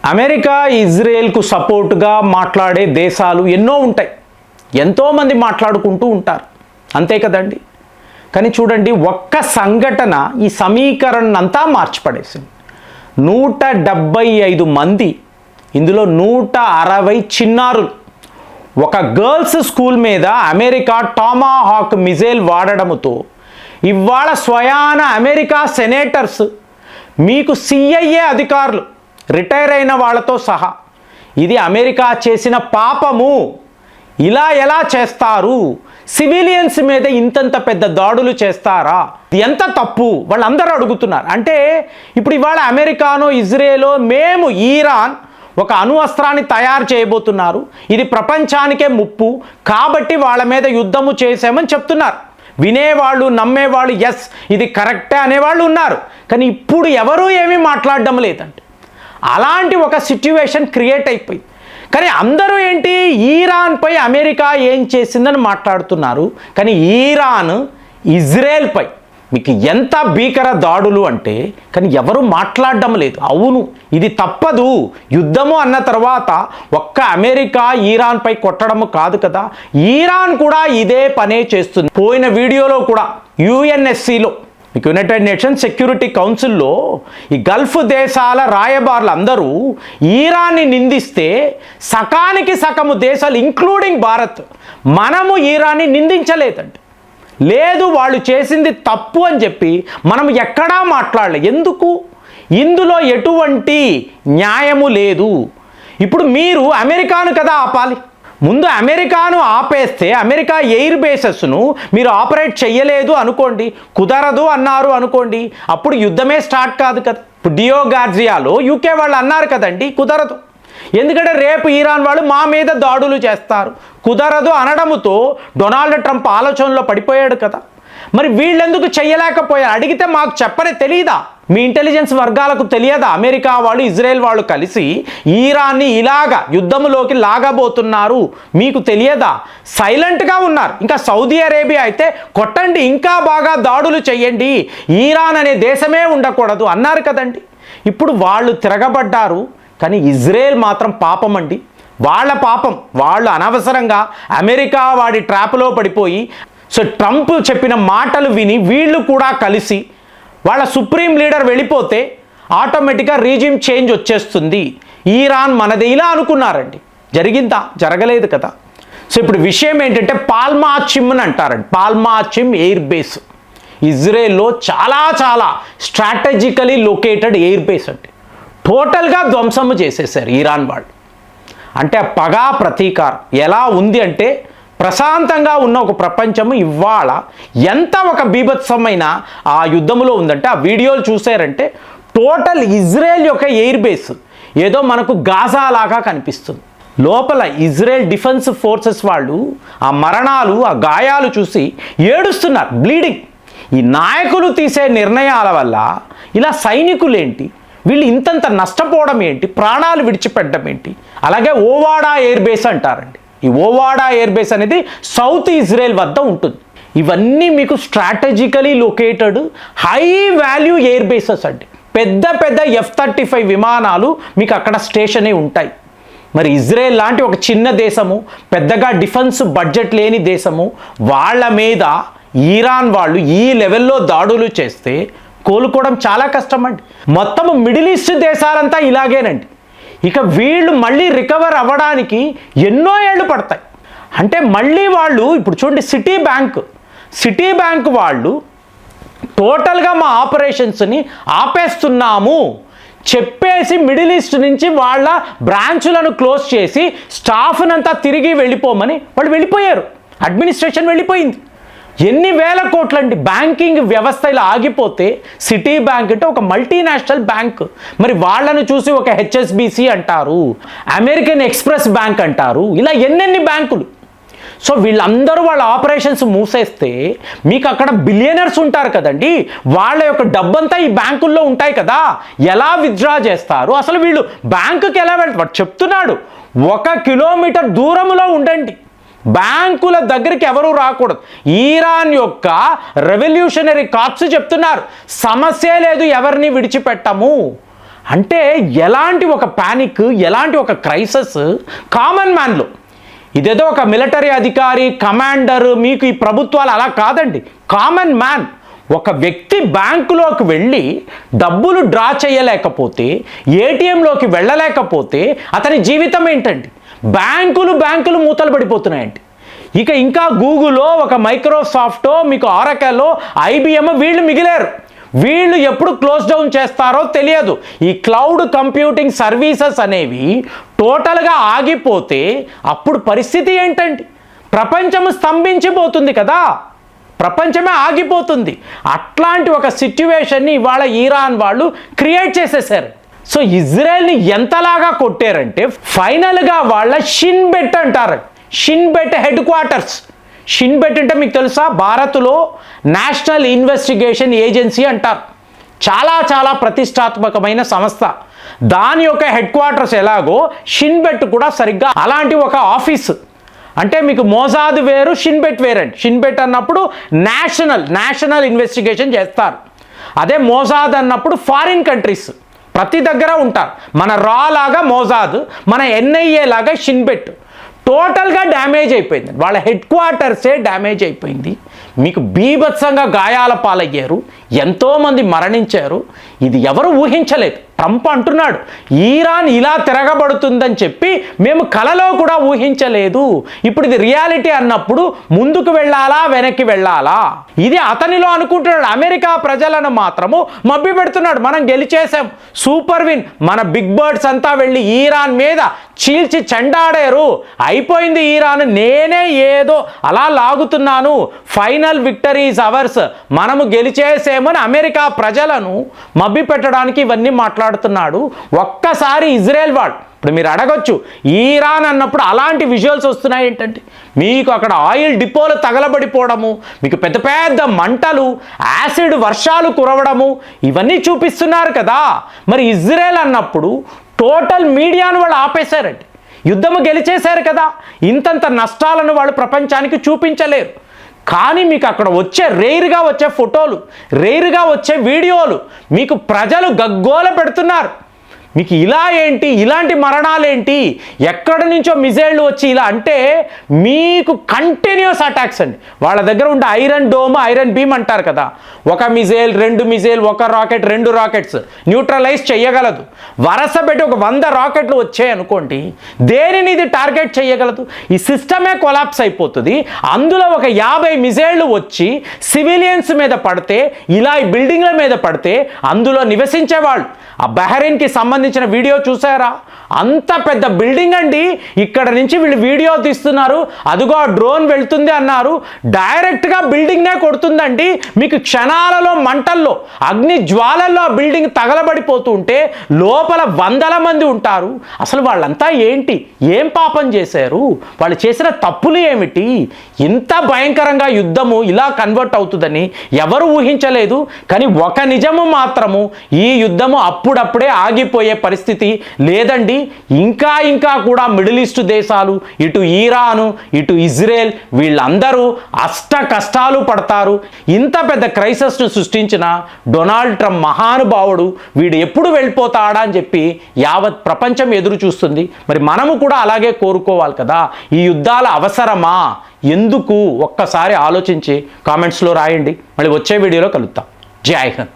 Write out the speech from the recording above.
America ఇజ్రాయెల్కు సపోర్టుగా మాట్లాడే దేశాలు ఎన్నో ఉంటాయి, ఎంతోమంది మాట్లాడుకుంటూ ఉంటారు, అంతే కదండి. కానీ చూడండి, ఒక్క సంఘటన ఈ సమీకరణం అంతా మార్చిపడేసింది. 175 మంది, ఇందులో 160 చిన్నారులు ఒక గర్ల్స్ స్కూల్ మీద అమెరికా టామాహాక్ మిజైల్ వాడడంతో ఇవాళ స్వయాన అమెరికా సెనేటర్స్, మీకు CIA అధికారులు రిటైర్ అయిన వాళ్ళతో సహా ఇది అమెరికా చేసిన పాపము, ఇలా ఎలా చేస్తారు, సివిలియన్స్ మీద ఇంతంత పెద్ద దాడులు చేస్తారా, ఎంత తప్పు వాళ్ళందరూ అడుగుతున్నారు. అంటే ఇప్పుడు ఇవాళ అమెరికానో ఇజ్రాయెలో మేము ఇరాన్ ఒక అణు అస్త్రాన్ని తయారు చేయబోతున్నారు, ఇది ప్రపంచానికే ముప్పు కాబట్టి వాళ్ళ మీద యుద్ధము చేసామని చెప్తున్నారు. వినేవాళ్ళు నమ్మేవాళ్ళు ఎస్ ఇది కరెక్టే అనేవాళ్ళు ఉన్నారు. కానీ ఇప్పుడు ఎవరూ ఏమీ మాట్లాడడం లేదండి. అలాంటి ఒక సిట్యువేషన్ క్రియేట్ అయిపోయింది. కానీ అందరూ ఏంటి, ఇరాన్పై అమెరికా ఏం చేసిందని మాట్లాడుతున్నారు. కానీ ఇరాన్ ఇజ్రాయెల్పై మీకు ఎంత భీకర దాడులు అంటే, కానీ ఎవరు మాట్లాడడం లేదు. అవును ఇది తప్పదు, యుద్ధము అన్న తర్వాత ఒక్క అమెరికా ఇరాన్పై కొట్టడము కాదు కదా, ఇరాన్ కూడా ఇదే పనే చేస్తుంది. పోయిన వీడియోలో కూడా UNSCలో మీకు యునైటెడ్ నేషన్స్ సెక్యూరిటీ కౌన్సిల్లో ఈ గల్ఫ్ దేశాల రాయబారులు అందరూ ఇరాన్ని నిందిస్తే సకానికి సగము దేశాలు ఇంక్లూడింగ్ భారత్ మనము ఇరాన్ని నిందించలేదండి. లేదు వాళ్ళు చేసింది తప్పు అని చెప్పి మనం ఎక్కడా మాట్లాడలేదు. ఎందుకు? ఇందులో ఎటువంటి న్యాయము లేదు. ఇప్పుడు మీరు అమెరికాను కదా ఆపాలి. ముందు అమెరికాను ఆపేస్తే అమెరికా ఎయిర్ బేసెస్ను మీరు ఆపరేట్ చేయలేదు అనుకోండి, కుదరదు అన్నారు అనుకోండి, అప్పుడు యుద్ధమే స్టార్ట్ కాదు కదా. ఇప్పుడు డియో గార్జియాలో UK వాళ్ళు అన్నారు కదండి కుదరదు, ఎందుకంటే రేపు ఇరాన్ వాళ్ళు మా మీద దాడులు చేస్తారు, కుదరదు అనడంతో డొనాల్డ్ ట్రంప్ ఆలోచనలో పడిపోయాడు కదా. మరి వీళ్ళెందుకు చేయలేకపోయారు? అడిగితే మాకు చెప్పనే తెలియదా? మీ ఇంటెలిజెన్స్ వర్గాలకు తెలియదా? అమెరికా వాళ్ళు ఇజ్రాయెల్ వాళ్ళు కలిసి ఇరాన్ని ఇలాగా యుద్ధంలోకి లాగబోతున్నారు, మీకు తెలియదా? సైలెంట్గా ఉన్నారు. ఇంకా సౌదీ అరేబియా అయితే కొట్టండి, ఇంకా బాగా దాడులు చేయండి, ఇరాన్ అనే దేశమే ఉండకూడదు అన్నారు కదండి. ఇప్పుడు వాళ్ళు తిరగబడ్డారు. కానీ ఇజ్రాయెల్ మాత్రం పాపం అండి, వాళ్ళ పాపం. వాళ్ళు అనవసరంగా అమెరికా వాడి ట్రాప్లో పడిపోయి, సో ట్రంప్ చెప్పిన మాటలు విని వీళ్ళు కూడా కలిసి వాళ్ళ సుప్రీం లీడర్ వెళ్ళిపోతే ఆటోమేటిక్గా రీజిమ్ చేంజ్ వచ్చేస్తుంది, ఇరాన్ మనది ఇలా అనుకున్నారండి. జరిగిందా? జరగలేదు కదా. సో ఇప్పుడు విషయం ఏంటంటే పాల్మాచిమ్ అని అంటారండి. పాల్మాచిమ్ ఎయిర్ బేస్ ఇజ్రాయెల్లో చాలా చాలా స్ట్రాటజికలీ లొకేటెడ్ ఎయిర్ బేస్ అండి. టోటల్గా ధ్వంసము చేసేసారు ఇరాన్ వాళ్ళు. అంటే పగా ప్రతీకారం ఎలా ఉంది అంటే, ప్రశాంతంగా ఉన్న ఒక ప్రపంచము ఇవాళ ఎంత ఒక బీభత్సమైన ఆ యుద్ధములో ఉందంటే, ఆ వీడియోలు చూసారంటే టోటల్ ఇజ్రాయెల్ యొక్క ఎయిర్ బేస్ ఏదో మనకు గాజా లాగా కనిపిస్తుంది. లోపల ఇజ్రాయెల్ డిఫెన్స్ ఫోర్సెస్ వాళ్ళు ఆ మరణాలు ఆ గాయాలు చూసి ఏడుస్తున్నారు, బ్లీడింగ్. ఈ నాయకులు తీసే నిర్ణయాల వల్ల ఇలా సైనికులేంటి వీళ్ళు ఇంతంత నష్టపోవడం ఏంటి, ప్రాణాలు విడిచిపెట్టడం ఏంటి. అలాగే ఓవాడా ఎయిర్ బేస్ అంటారండి. ఈ ఓవాడా ఎయిర్ బేస్ అనేది సౌత్ ఇజ్రాయెల్ వద్ద ఉంటుంది. ఇవన్నీ మీకు strategically located high value air bases అండి. పెద్ద పెద్ద F-35 విమానాలు మీకు అక్కడ స్టేషన్ అయి ఉంటాయి. మరి ఇజ్రాయెల్ లాంటి ఒక చిన్న దేశము, పెద్దగా డిఫెన్స్ బడ్జెట్ లేని దేశము, వాళ్ళ మీద ఇరాన్ వాళ్ళు ఈ లెవెల్లో దాడులు చేస్తే కోలుకోవడం చాలా కష్టం అండి. మొత్తం మిడిల్ ఈస్ట్ దేశాలంతా ఇలాగేనండి. ఇక వీళ్ళు మళ్ళీ రికవర్ అవ్వడానికి ఎన్నో ఏళ్ళు పడతాయి. అంటే మళ్ళీ వాళ్ళు ఇప్పుడు చూడండి, సిటీ బ్యాంక్ వాళ్ళు టోటల్గా మా ఆపరేషన్స్ని ఆపేస్తున్నాము చెప్పేసి మిడిల్ ఈస్ట్ నుంచి వాళ్ళ బ్రాంచులను క్లోజ్ చేసి స్టాఫ్నంతా తిరిగి వెళ్ళిపోమని వాళ్ళు వెళ్ళిపోయారు. అడ్మినిస్ట్రేషన్ వెళ్ళిపోయింది. ఎన్ని వేల కోట్లండి బ్యాంకింగ్ వ్యవస్థ ఇలా ఆగిపోతే. సిటీ బ్యాంక్ అంటే ఒక మల్టీనేషనల్ బ్యాంక్, మరి వాళ్ళను చూసి ఒక HSBC అంటారు, అమెరికన్ ఎక్స్ప్రెస్ బ్యాంక్ అంటారు, ఇలా ఎన్నెన్ని బ్యాంకులు. సో వీళ్ళందరూ వాళ్ళ ఆపరేషన్స్ మూసేస్తే మీకు అక్కడ బిలియనర్స్ ఉంటారు కదండి, వాళ్ళ యొక్క డబ్బంతా ఈ బ్యాంకుల్లో ఉంటాయి కదా, ఎలా విత్డ్రా చేస్తారు? అసలు వీళ్ళు బ్యాంకుకి ఎలా వెళ్తారు? చెప్తున్నాడు 1 కిలోమీటర్ దూరంలో ఉండండి, బ్యాంకుల దగ్గరికి ఎవరూ రాకూడదు. ఇరాన్ యొక్క రెవల్యూషనరీ కార్ప్స్ చెప్తున్నారు సమస్య లేదు, ఎవరిని విడిచిపెట్టము అంటే ఎలాంటి ఒక ప్యానిక్, ఎలాంటి ఒక క్రైసిస్ కామన్ మ్యాన్లో. ఇదేదో ఒక మిలిటరీ అధికారి, కమాండర్, మీకు ఈ ప్రభుత్వాలు అలా కాదండి. కామన్ మ్యాన్, ఒక వ్యక్తి బ్యాంకులోకి వెళ్ళి డబ్బులు డ్రా చేయలేకపోతే, ఏటీఎంలోకి వెళ్ళలేకపోతే అతని జీవితం ఏంటండి? బ్యాంకులు మూతలు పడిపోతున్నాయండి. ఇక ఇంకా గూగుల్లో, ఒక మైక్రోసాఫ్టో, మీకు ఆరకెల్లో, ఐబిఎం వీళ్ళు మిగిలారు. వీళ్ళు ఎప్పుడు క్లోజ్ డౌన్ చేస్తారో తెలియదు. ఈ క్లౌడ్ కంప్యూటింగ్ సర్వీసెస్ అనేవి టోటల్గా ఆగిపోతే అప్పుడు పరిస్థితి ఏంటండి? ప్రపంచం స్తంభించిపోతుంది కదా, ప్రపంచమే ఆగిపోతుంది. అట్లాంటి ఒక సిచ్యువేషన్ని ఇవాళ ఇరాన్ వాళ్ళు క్రియేట్ చేసేసారు. సో ఇజ్రాయెల్ని ఎంతలాగా కొట్టారంటే ఫైనల్గా వాళ్ళ షిన్బెట్ అంటారు. Shin Bet head quarters. షిన్బెట్ అంటే మీకు తెలుసా? భారత్లో నేషనల్ ఇన్వెస్టిగేషన్ ఏజెన్సీ అంటారు. చాలా ప్రతిష్టాత్మకమైన సంస్థ. దాని యొక్క హెడ్ క్వార్టర్స్ ఎలాగో షిన్బెట్ కూడా సరిగ్గా అలాంటి ఒక ఆఫీస్. అంటే మీకు మోసాద్ వేరు, షిన్బెట్ వేరండి. షిన్బెట్ అన్నప్పుడు నేషనల్ ఇన్వెస్టిగేషన్ చేస్తారు. అదే మోసాద్ అన్నప్పుడు ఫారిన్ కంట్రీస్ ప్రతి దగ్గర ఉంటారు. మన రా లాగా మోసాద్, మన ఎన్ఐఏ లాగా షిన్బెట్. టోటల్గా డ్యామేజ్ అయిపోయింది. వాళ్ళ హెడ్ క్వార్టర్సే డ్యామేజ్ అయిపోయింది. మీకు బీభత్సంగా గాయాల పాలయ్యారు, ఎంతోమంది మరణించారు. ఇది ఎవరు ఊహించలేదు. ట్రంప్ అంటున్నాడు ఇరాన్ ఇలా తిరగబడుతుందని చెప్పి మేము కలలో కూడా ఊహించలేదు. ఇప్పుడు ఇది రియాలిటీ అన్నప్పుడు ముందుకు వెళ్ళాలా, వెనక్కి వెళ్ళాలా, ఇది అతనిలో అనుకుంటున్నాడు. అమెరికా ప్రజలను మాత్రము మభ్య పెడుతున్నాడు. మనం గెలిచేసాం, సూపర్ విన్, మన బిగ్ బర్డ్స్ అంతా వెళ్ళి ఈరాన్ మీద చీల్చి చెండాడారు, అయిపోయింది ఈరాన్, నేనే ఏదో అలా లాగుతున్నాను, ఫైనల్ విక్టరీ ఈజ్ అవర్స్, మనము గెలిచేసేమని అమెరికా ప్రజలను మభ్య పెట్టడానికి ఇవన్నీ మాట్లాడుతున్నాడు. ఒక్కసారి ఇజ్రాయెల్ వాళ్ళు, ఇప్పుడు మీరు అడగొచ్చు ఈరాన్ అన్నప్పుడు అలాంటి విజువల్స్ వస్తున్నాయి ఏంటంటే, మీకు అక్కడ ఆయిల్ డిపోలు తగలబడిపోవడము, మీకు పెద్ద పెద్ద మంటలు, యాసిడ్ వర్షాలు కురవడము, ఇవన్నీ చూపిస్తున్నారు కదా. మరి ఇజ్రాయెల్ అన్నప్పుడు టోటల్ మీడియాను వాళ్ళు ఆపేశారండి. యుద్ధము గెలిచేశారు కదా, ఇంతంత నష్టాలను వాళ్ళు ప్రపంచానికి చూపించలేరు. కానీ మీకు అక్కడ వచ్చే రేరుగా వచ్చే ఫోటోలు, రేరుగా వచ్చే వీడియోలు మీకు ప్రజలు గగ్గోల పెడుతున్నారు. మీకు ఇలా ఏంటి, ఇలాంటి మరణాలేంటి, ఎక్కడి నుంచో మిజైళ్ళు వచ్చి ఇలా అంటే మీకు కంటిన్యూస్ అటాక్స్ అండి. వాళ్ళ దగ్గర ఉండే ఐరన్ డోమ్, ఐరన్ బీమ్ అంటారు కదా, ఒక మిజైల్, 2 మిజైల్, ఒక రాకెట్, 2 రాకెట్స్ న్యూట్రలైజ్ చేయగలదు. వరస పెట్టి ఒక 100 రాకెట్లు వచ్చాయి అనుకోండి, దేనిని ఇది టార్గెట్ చేయగలదు? ఈ సిస్టమే కొలాప్స్ అయిపోతుంది. అందులో ఒక 50 మిజైళ్ళు వచ్చి సివిలియన్స్ మీద పడితే, ఇలా ఈ బిల్డింగ్ల మీద పడితే అందులో నివసించేవాళ్ళు, ఆ బహ్రెయిన్కి సంబంధించిన వీడియో చూసారా? అంత పెద్ద బిల్డింగ్ అండి. ఇక్కడ నుంచి వీళ్ళు వీడియో తీస్తున్నారు, అదిగో డ్రోన్ వెళ్తుంది అన్నారు, డైరెక్ట్గా బిల్డింగ్నే కొడుతుందండి. మీకు క్షణాలలో మంటల్లో, అగ్ని జ్వాలల్లో ఆ బిల్డింగ్ తగలబడిపోతుంటే లోపల 100 మంది ఉంటారు. అసలు వాళ్ళంతా ఏంటి, ఏం పాపం చేశారు, వాళ్ళు చేసిన తప్పులు ఏమిటి? ఇంత భయంకరంగా యుద్ధము ఇలా కన్వర్ట్ అవుతుందని ఎవరు ఊహించలేదు. కానీ ఒక నిజము మాత్రము, ఈ యుద్ధము అప్పుడప్పుడే ఆగిపోయే పరిస్థితి లేదండి. ఇంకా కూడా మిడిల్ ఈస్ట్ దేశాలు, ఇటు ఇరాను, ఇటు ఇజ్రాయెల్, వీళ్ళందరూ అష్ట కష్టాలు పడతారు. ఇంత పెద్ద క్రైసిస్ను సృష్టించిన డొనాల్డ్ ట్రంప్ మహానుభావుడు, వీడు ఎప్పుడు వెళ్ళిపోతాడా అని చెప్పి యావత్ ప్రపంచం ఎదురు చూస్తుంది. మరి మనము కూడా అలాగే కోరుకోవాలి కదా. ఈ యుద్ధాల అవసరమా, ఎందుకు, ఒక్కసారి ఆలోచించి కామెంట్స్లో రాయండి. మళ్ళీ వచ్చే వీడియోలో కలుద్దాం. జై హింద్.